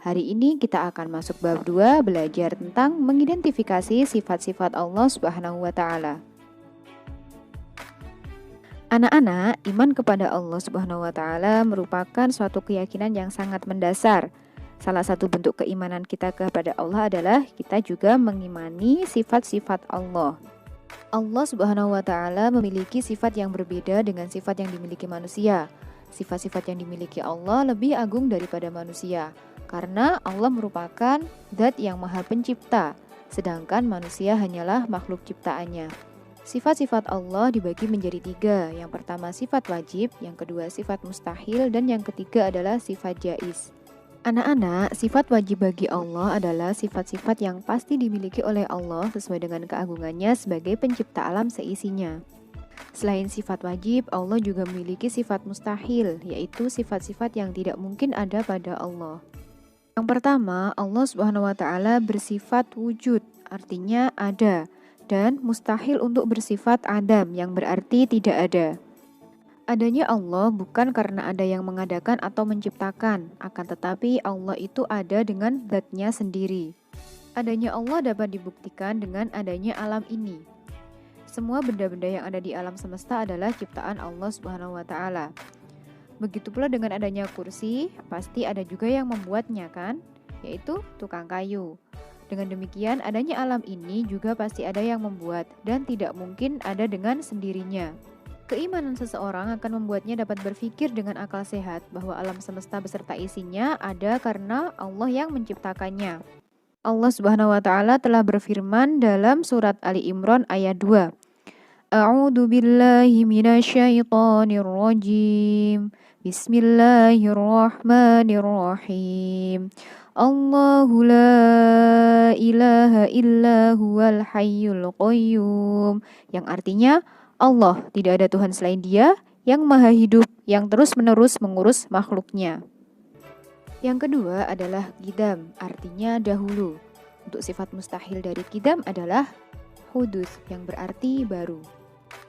Hari ini kita akan masuk bab 2, belajar tentang mengidentifikasi sifat-sifat Allah Subhanahu wa Ta'ala. Anak-anak, iman kepada Allah Subhanahu wa Ta'ala merupakan suatu keyakinan yang sangat mendasar. Salah satu bentuk keimanan kita kepada Allah adalah kita juga mengimani sifat-sifat Allah. Allah Subhanahu wa Ta'ala memiliki sifat yang berbeda dengan sifat yang dimiliki manusia. Sifat-sifat yang dimiliki Allah lebih agung daripada manusia, karena Allah merupakan zat yang maha pencipta, sedangkan manusia hanyalah makhluk ciptaannya. Sifat-sifat Allah dibagi menjadi 3. Yang pertama sifat wajib, yang kedua sifat mustahil, dan yang ketiga adalah sifat jaiz. Anak-anak, sifat wajib bagi Allah adalah sifat-sifat yang pasti dimiliki oleh Allah sesuai dengan keagungannya sebagai pencipta alam seisinya. Selain sifat wajib, Allah juga memiliki sifat mustahil, yaitu sifat-sifat yang tidak mungkin ada pada Allah. Yang pertama, Allah Subhanahu wa Ta'ala bersifat wujud, artinya ada, dan mustahil untuk bersifat adam, yang berarti tidak ada. Adanya Allah bukan karena ada yang mengadakan atau menciptakan, akan tetapi Allah itu ada dengan zat-Nya sendiri. Adanya Allah dapat dibuktikan dengan adanya alam ini. Semua benda-benda yang ada di alam semesta adalah ciptaan Allah Subhanahu wa Ta'ala. Begitu pula dengan adanya kursi, pasti ada juga yang membuatnya kan, yaitu tukang kayu. Dengan demikian, adanya alam ini juga pasti ada yang membuat dan tidak mungkin ada dengan sendirinya. Keimanan seseorang akan membuatnya dapat berpikir dengan akal sehat bahwa alam semesta beserta isinya ada karena Allah yang menciptakannya. Allah Subhanahu wa Ta'ala telah berfirman dalam surat Ali Imran ayat 2. A'udzu billahi minasyaitonir rajim. Bismillahirrahmanirrahim. Allahu la ilaha illa huwal hayyul qayyum. Yang artinya Allah, tidak ada Tuhan selain Dia yang maha hidup, yang terus-menerus mengurus makhluknya. Yang kedua adalah qidam, artinya dahulu. Untuk sifat mustahil dari qidam adalah hudus, yang berarti baru.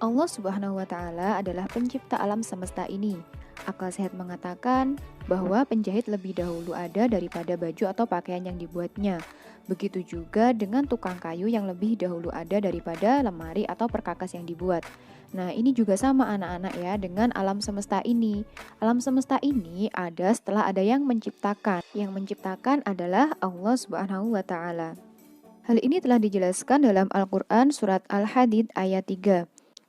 Allah Subhanahu wa Ta'ala adalah pencipta alam semesta ini. Akal sehat mengatakan bahwa penjahit lebih dahulu ada daripada baju atau pakaian yang dibuatnya. Begitu juga dengan tukang kayu yang lebih dahulu ada daripada lemari atau perkakas yang dibuat. Nah, ini juga sama anak-anak ya dengan alam semesta ini. Alam semesta ini ada setelah ada yang menciptakan. Yang menciptakan adalah Allah Subhanahu wa Ta'ala. Hal ini telah dijelaskan dalam Al-Quran surat Al-Hadid ayat 3.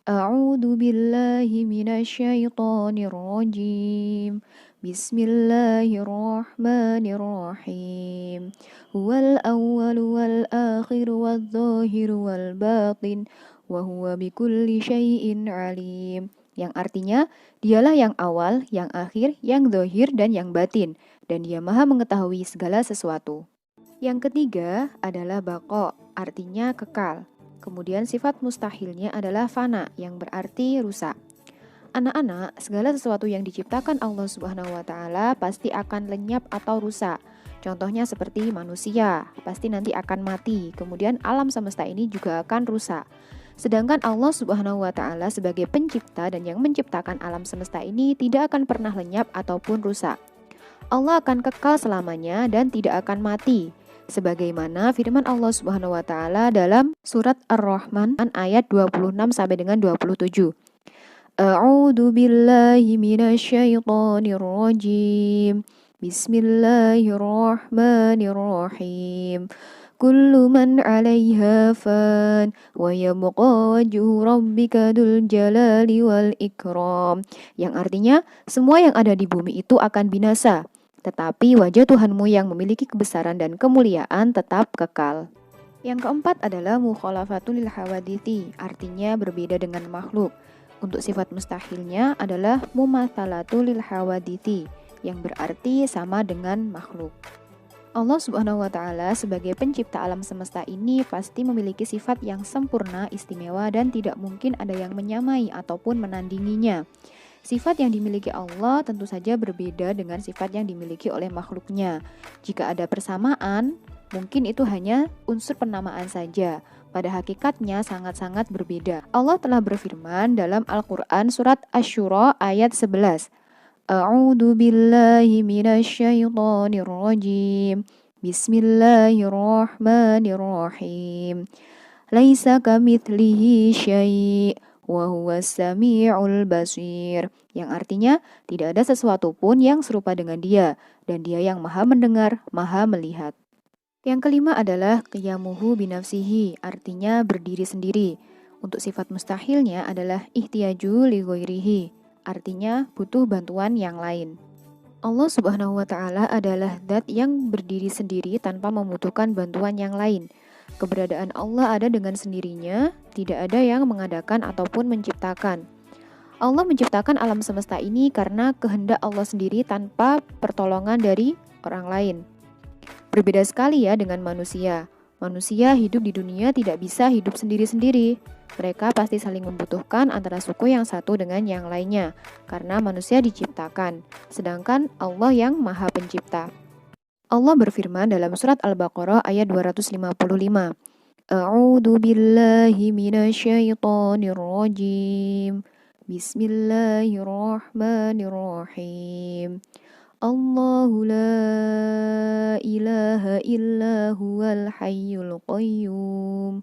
A'udzu billahi minasyaitonir rajim. Bismillahirrahmanirrahim. Huwal awwalu wal akhiru wal zahiru wal batin wa huwa bikulli syai'in alim. Yang artinya, Dialah yang awal, yang akhir, yang zahir dan yang batin, dan Dia Maha mengetahui segala sesuatu. Yang ketiga adalah baqa, artinya kekal. Kemudian sifat mustahilnya adalah fana, yang berarti rusak. Anak-anak, segala sesuatu yang diciptakan Allah Subhanahu wa Ta'ala pasti akan lenyap atau rusak. Contohnya seperti manusia, pasti nanti akan mati. Kemudian alam semesta ini juga akan rusak. Sedangkan Allah Subhanahu wa Ta'ala sebagai pencipta dan yang menciptakan alam semesta ini tidak akan pernah lenyap ataupun rusak. Allah akan kekal selamanya dan tidak akan mati. Sebagaimana firman Allah Subhanahu wa Ta'ala dalam surat Ar-Rahman ayat 26 sampai dengan 27. A'udzu billahi minasyaitonir rajim. Bismillahirrahmanirrahim. Kullu man 'alaiha fan wa yabqa wajhu rabbika dzul jalali wal ikram. Yang artinya semua yang ada di bumi itu akan binasa, tetapi wajah Tuhanmu yang memiliki kebesaran dan kemuliaan tetap kekal. Yang keempat adalah mukhalafatul lil hawadithi, artinya berbeda dengan makhluk. Untuk sifat mustahilnya adalah mumatsalatul lil hawadithi, yang berarti sama dengan makhluk. Allah Subhanahu wa Ta'ala sebagai pencipta alam semesta ini pasti memiliki sifat yang sempurna, istimewa, dan tidak mungkin ada yang menyamai ataupun menandinginya. Sifat yang dimiliki Allah tentu saja berbeda dengan sifat yang dimiliki oleh makhluknya. Jika ada persamaan, mungkin itu hanya unsur penamaan saja. Pada hakikatnya sangat-sangat berbeda. Allah telah berfirman dalam Al-Quran surat Asy-Syura ayat 11. A'udzu billahi minasyaitonir rajim. Bismillahirrahmanirrahim. Laisa kamitslihi syai' wa huwas samiul basir. Yang artinya tidak ada sesuatu pun yang serupa dengan Dia dan Dia yang Maha mendengar, Maha melihat. Yang kelima adalah qiyamuhu binafsihi, artinya berdiri sendiri. Untuk sifat mustahilnya adalah ihtiyaju li ghairihi, artinya butuh bantuan yang lain. Allah Subhanahu wa Ta'ala adalah zat yang berdiri sendiri tanpa membutuhkan bantuan yang lain. Keberadaan Allah ada dengan sendirinya, tidak ada yang mengadakan ataupun menciptakan. Allah menciptakan alam semesta ini karena kehendak Allah sendiri tanpa pertolongan dari orang lain. Berbeda sekali ya dengan manusia. Manusia hidup di dunia tidak bisa hidup sendiri-sendiri. Mereka pasti saling membutuhkan antara suku yang satu dengan yang lainnya, karena manusia diciptakan, sedangkan Allah yang Maha Pencipta. Allah berfirman dalam surat Al-Baqarah ayat 255. A'udzu billahi minasyaitonir rajim. Bismillahirrahmanirrahim. Allahu la ilaha illa huwal hayyul qayyum.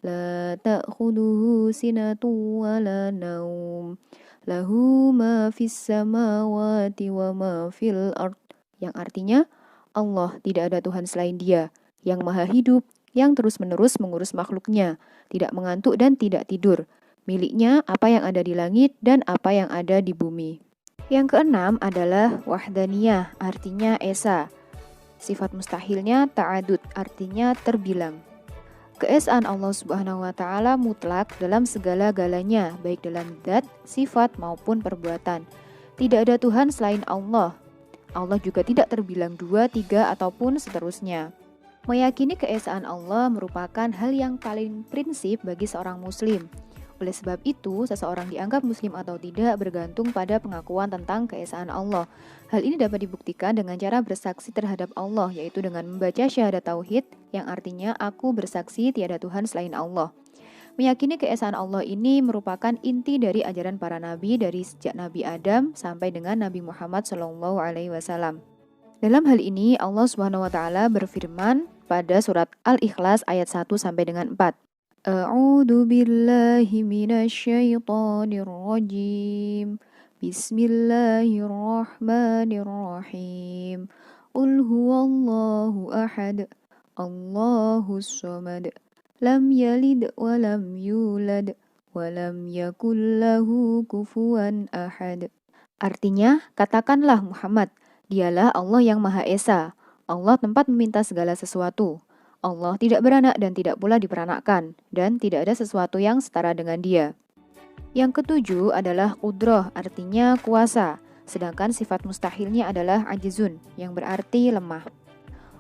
La ta'khuduhu sinatun wa la naum. Lahu ma fis samawati wa ma fil ard. Yang artinya, Allah tidak ada Tuhan selain Dia, yang maha hidup, yang terus-menerus mengurus makhluknya, tidak mengantuk dan tidak tidur. Miliknya apa yang ada di langit dan apa yang ada di bumi. Yang keenam adalah wahdaniyah, artinya esa. Sifat mustahilnya ta'adud, artinya terbilang. Keesaan Allah Subhanahu wa Ta'ala mutlak dalam segala-galanya, baik dalam zat, sifat, maupun perbuatan. Tidak ada Tuhan selain Allah. Allah juga tidak terbilang dua, tiga, ataupun seterusnya. Meyakini keesaan Allah merupakan hal yang paling prinsip bagi seorang muslim. Oleh sebab itu, seseorang dianggap muslim atau tidak bergantung pada pengakuan tentang keesaan Allah. Hal ini dapat dibuktikan dengan cara bersaksi terhadap Allah, yaitu dengan membaca syahadat tauhid, yang artinya aku bersaksi tiada Tuhan selain Allah. Meyakini keesaan Allah ini merupakan inti dari ajaran para nabi dari sejak Nabi Adam sampai dengan Nabi Muhammad SAW. Dalam hal ini, Allah Subhanahu wa Ta'ala berfirman pada surat Al-Ikhlas ayat 1 sampai dengan 4. A'udzu billahi minasyaitonir rajim. Bismillahirrahmanirrahim. Qul huwallahu ahad. Allahus samad. Lam yalid wa lam yulad wa lam yakul lahu kufuwan ahad. Artinya, katakanlah Muhammad, Dialah Allah yang Maha Esa. Allah tempat meminta segala sesuatu. Allah tidak beranak dan tidak pula diperanakkan, dan tidak ada sesuatu yang setara dengan Dia. Yang ketujuh adalah qudrah, artinya kuasa, sedangkan sifat mustahilnya adalah ajizun, yang berarti lemah.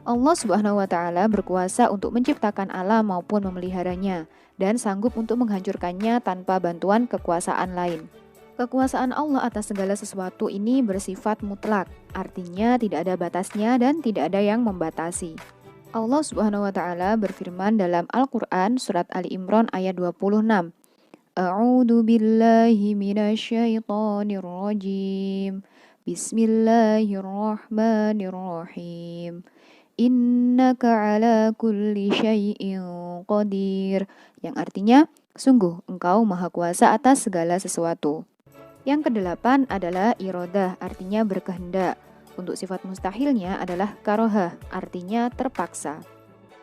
Allah Subhanahu wa Ta'ala berkuasa untuk menciptakan alam maupun memeliharanya, dan sanggup untuk menghancurkannya tanpa bantuan kekuasaan lain. Kekuasaan Allah atas segala sesuatu ini bersifat mutlak, artinya tidak ada batasnya dan tidak ada yang membatasi. Allah Subhanahu wa Ta'ala berfirman dalam Al-Quran surat Ali Imran ayat 26. A'udzu billahi minasyaitonir rajim. Bismillahirrahmanirrahim. Innaka ala kulli syai'in qadir. Yang artinya, sungguh engkau maha kuasa atas segala sesuatu. Yang kedelapan adalah irodah, artinya berkehendak. Untuk sifat mustahilnya adalah karohah, artinya terpaksa.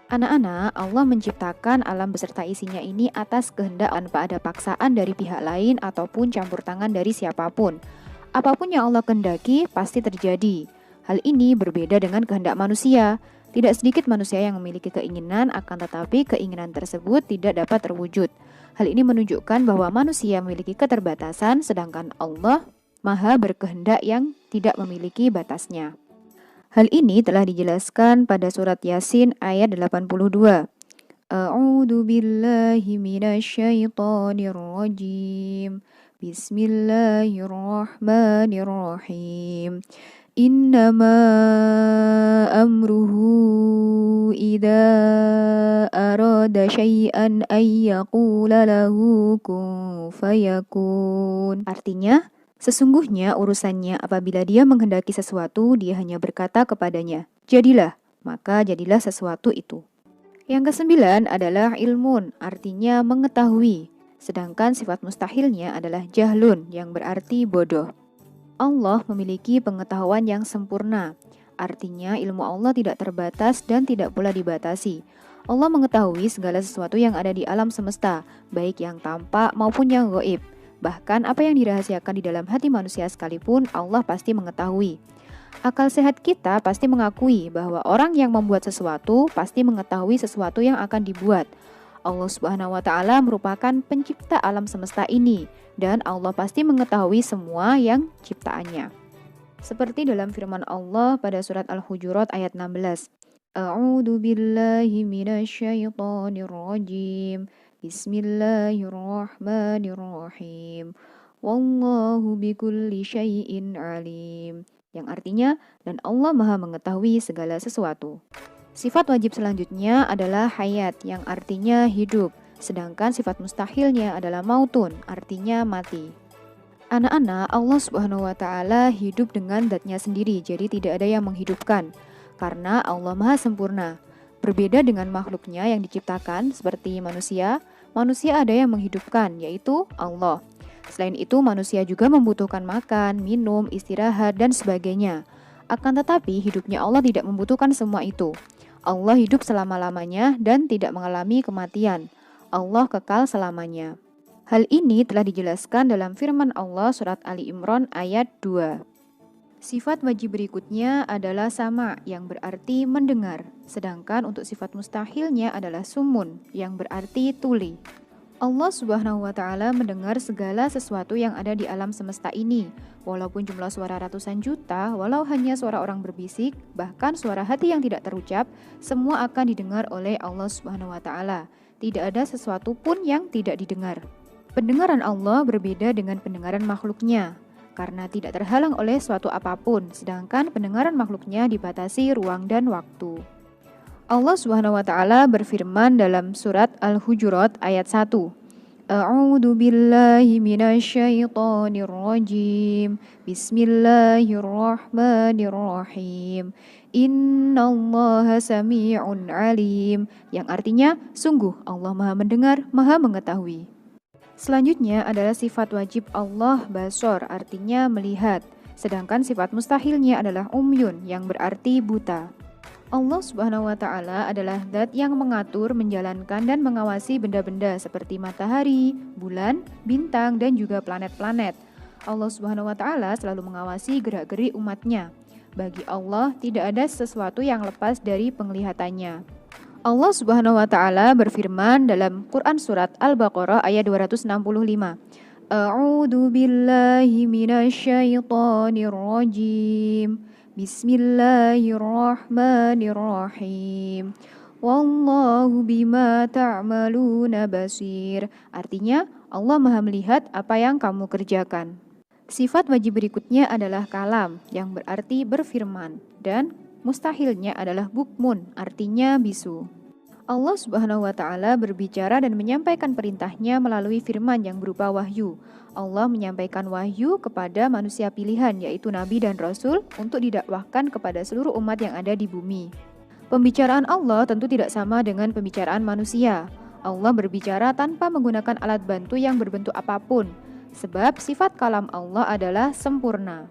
Anak-anak, Allah menciptakan alam beserta isinya ini atas kehendak tanpa ada paksaan dari pihak lain ataupun campur tangan dari siapapun. Apapun yang Allah kehendaki pasti terjadi. Hal ini berbeda dengan kehendak manusia. Tidak sedikit manusia yang memiliki keinginan, akan tetapi keinginan tersebut tidak dapat terwujud. Hal ini menunjukkan bahwa manusia memiliki keterbatasan, sedangkan Allah Maha berkehendak yang tidak memiliki batasnya. Hal ini telah dijelaskan pada surat Yasin ayat 82. A'udzu billahi minasyaitonir rajim. Bismillahirrahmanirrahim. Innama amruhu idza arada syai'an ay yaqula lahu kun fayakun. Artinya, Sesungguhnya urusannya apabila dia menghendaki sesuatu, dia hanya berkata kepadanya, jadilah, maka jadilah sesuatu itu. Yang kesembilan adalah ilmun, artinya mengetahui. Sedangkan sifat mustahilnya adalah jahlun, yang berarti bodoh. Allah memiliki pengetahuan yang sempurna. Artinya ilmu Allah tidak terbatas dan tidak pula dibatasi. Allah mengetahui segala sesuatu yang ada di alam semesta, baik yang tampak maupun yang gaib. Bahkan apa yang dirahasiakan di dalam hati manusia sekalipun, Allah pasti mengetahui. Akal sehat kita pasti mengakui bahwa orang yang membuat sesuatu pasti mengetahui sesuatu yang akan dibuat. Allah Subhanahu wa Ta'ala merupakan pencipta alam semesta ini, dan Allah pasti mengetahui semua yang ciptaannya. Seperti dalam firman Allah pada surat Al-Hujurat ayat 16. A'udzu billahi minasyaitonir rajim. Bismillahirrahmanirrahim. Wallahu bikulli syai'in alim. Yang artinya, dan Allah Maha mengetahui segala sesuatu. Sifat wajib selanjutnya adalah hayat, yang artinya hidup. Sedangkan sifat mustahilnya adalah mautun, artinya mati. Anak-anak, Allah Subhanahu wa Ta'ala hidup dengan zatnya sendiri, jadi tidak ada yang menghidupkan. Karena Allah Maha sempurna. Berbeda dengan makhluknya yang diciptakan, seperti manusia ada yang menghidupkan, yaitu Allah. Selain itu, manusia juga membutuhkan makan, minum, istirahat, dan sebagainya. Akan tetapi, hidupnya Allah tidak membutuhkan semua itu. Allah hidup selama-lamanya dan tidak mengalami kematian. Allah kekal selamanya. Hal ini telah dijelaskan dalam firman Allah surat Ali Imran ayat 2. Sifat wajib berikutnya adalah sama, yang berarti mendengar. Sedangkan untuk sifat mustahilnya adalah sumun, yang berarti tuli. Allah Subhanahu wa Ta'ala mendengar segala sesuatu yang ada di alam semesta ini. Walaupun jumlah suara ratusan juta, walau hanya suara orang berbisik, bahkan suara hati yang tidak terucap, semua akan didengar oleh Allah Subhanahu wa Ta'ala. Tidak ada sesuatu pun yang tidak didengar. Pendengaran Allah berbeda dengan pendengaran makhluknya, karena tidak terhalang oleh suatu apapun, sedangkan pendengaran makhluknya dibatasi ruang dan waktu. Allah Subhanahu wa Ta'ala berfirman dalam surat Al-Hujurat ayat 1. A'udzu billahi minasyaitonir rajim. Bismillahirrahmanirrahim. Innallaha samii'un 'alim. Yang artinya, sungguh Allah Maha mendengar, Maha mengetahui. Selanjutnya adalah sifat wajib Allah basor, artinya melihat. Sedangkan sifat mustahilnya adalah umyun, yang berarti buta. Allah Subhanahu wa Ta'ala adalah zat yang mengatur, menjalankan, dan mengawasi benda-benda seperti matahari, bulan, bintang, dan juga planet-planet. Allah Subhanahu wa Ta'ala selalu mengawasi gerak-gerik umatnya. Bagi Allah, tidak ada sesuatu yang lepas dari penglihatannya. Allah Subhanahu wa Ta'ala berfirman dalam Quran surat Al-Baqarah ayat 265. A'udzu billahi minasyaitonir rajim. Bismillahirrahmanirrahim. Wallahu bima ta'maluna basir. Artinya, Allah Maha melihat apa yang kamu kerjakan. Sifat wajib berikutnya adalah kalam, yang berarti berfirman, dan mustahilnya adalah bukmun, artinya bisu. Allah Subhanahu wa Ta'ala berbicara dan menyampaikan perintahnya melalui firman yang berupa wahyu. Allah menyampaikan wahyu kepada manusia pilihan, yaitu Nabi dan Rasul, untuk didakwahkan kepada seluruh umat yang ada di bumi. Pembicaraan Allah tentu tidak sama dengan pembicaraan manusia. Allah berbicara tanpa menggunakan alat bantu yang berbentuk apapun, sebab sifat kalam Allah adalah sempurna.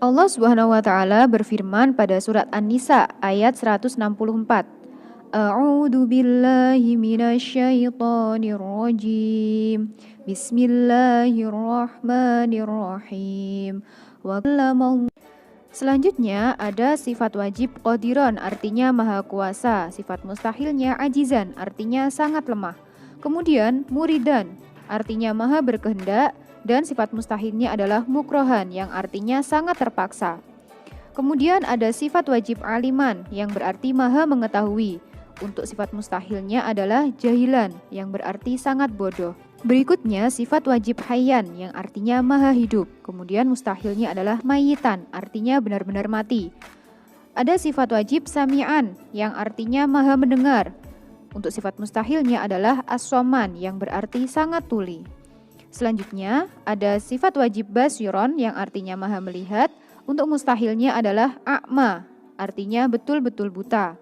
Allah Subhanahu wa Ta'ala berfirman pada surat An-Nisa ayat 164. A'udzu billahi minasyaitonir rajim. Bismillahirrahmanirrahim. Selanjutnya ada sifat wajib qadiran, artinya maha kuasa. Sifat mustahilnya ajizan, artinya sangat lemah. Kemudian muridan, artinya maha berkehendak. Dan sifat mustahilnya adalah mukrohan, yang artinya sangat terpaksa. Kemudian ada sifat wajib aliman, yang berarti maha mengetahui. Untuk sifat mustahilnya adalah jahilan, yang berarti sangat bodoh. Berikutnya sifat wajib hayyan, yang artinya maha hidup. Kemudian mustahilnya adalah mayitan, artinya benar-benar mati. Ada sifat wajib sami'an yang artinya maha mendengar. Untuk sifat mustahilnya adalah as-soman yang berarti sangat tuli. Selanjutnya ada sifat wajib basiron yang artinya maha melihat. Untuk mustahilnya adalah a'ma, artinya betul-betul buta.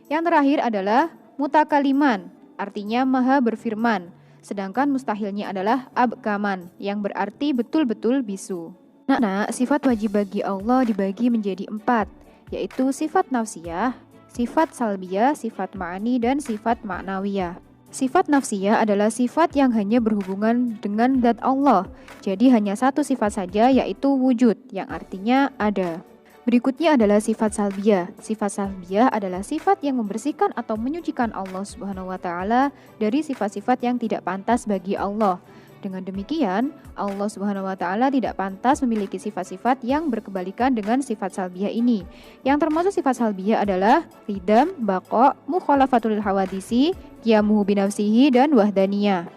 Yang terakhir adalah mutakaliman, artinya maha berfirman. Sedangkan mustahilnya adalah abkaman yang berarti betul-betul bisu. Nah, sifat wajib bagi Allah dibagi menjadi 4, yaitu sifat nafsiyah, sifat salbiyah, sifat ma'ani, dan sifat ma'nawiyah. Sifat nafsiyah adalah sifat yang hanya berhubungan dengan zat Allah. Jadi hanya satu sifat saja, yaitu wujud, yang artinya ada. Berikutnya adalah sifat salbiyah. Sifat salbiyah adalah sifat yang membersihkan atau menyucikan Allah Subhanahu wa taala dari sifat-sifat yang tidak pantas bagi Allah. Dengan demikian, Allah Subhanahu wa taala tidak pantas memiliki sifat-sifat yang berkebalikan dengan sifat salbiyah ini. Yang termasuk sifat salbiyah adalah qidam, baqa, mukhalafatul hawadisi, qiyamuhu binafsihi, dan wahdaniyah.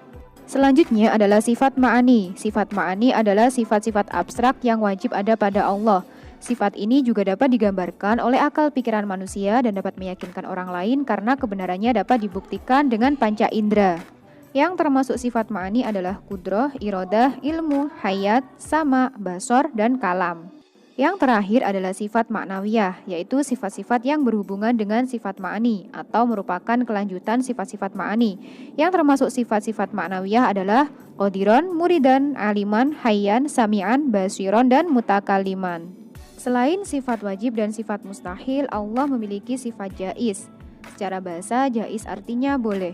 Selanjutnya adalah sifat ma'ani. Sifat ma'ani adalah sifat-sifat abstrak yang wajib ada pada Allah. Sifat ini juga dapat digambarkan oleh akal pikiran manusia dan dapat meyakinkan orang lain karena kebenarannya dapat dibuktikan dengan panca indera. Yang termasuk sifat ma'ani adalah kudroh, irodah, ilmu, hayat, sama, basor, dan kalam. Yang terakhir adalah sifat ma'nawiyah, yaitu sifat-sifat yang berhubungan dengan sifat ma'ani atau merupakan kelanjutan sifat-sifat ma'ani. Yang termasuk sifat-sifat ma'nawiyah adalah qadiron, muridan, aliman, hayyan, sami'an, basiron, dan mutakaliman. Selain sifat wajib dan sifat mustahil, Allah memiliki sifat jaiz. Secara bahasa, jaiz artinya boleh.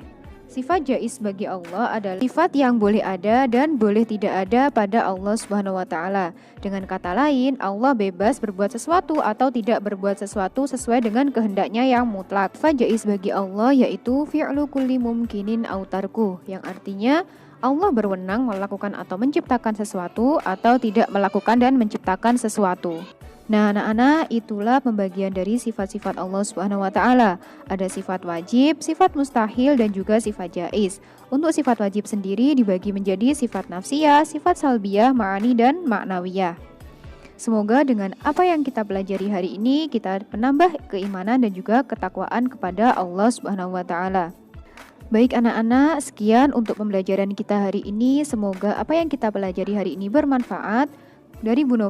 Sifat jaiz bagi Allah adalah sifat yang boleh ada dan boleh tidak ada pada Allah Subhanahu wa taala. Dengan kata lain, Allah bebas berbuat sesuatu atau tidak berbuat sesuatu sesuai dengan kehendaknya yang mutlak. Sifat jaiz bagi Allah yaitu fi'lu kulli mumkinin au tarku, yang artinya Allah berwenang melakukan atau menciptakan sesuatu atau tidak melakukan dan menciptakan sesuatu. Nah, anak-anak, itulah pembagian dari sifat-sifat Allah Subhanahu wa taala. Ada sifat wajib, sifat mustahil, dan juga sifat jaiz. Untuk sifat wajib sendiri dibagi menjadi sifat nafsiyah, sifat salbiyah, ma'ani, dan ma'nawiyah. Semoga dengan apa yang kita pelajari hari ini kita menambah keimanan dan juga ketakwaan kepada Allah Subhanahu wa taala. Baik anak-anak, sekian untuk pembelajaran kita hari ini. Semoga apa yang kita pelajari hari ini bermanfaat. Dari Bu Nova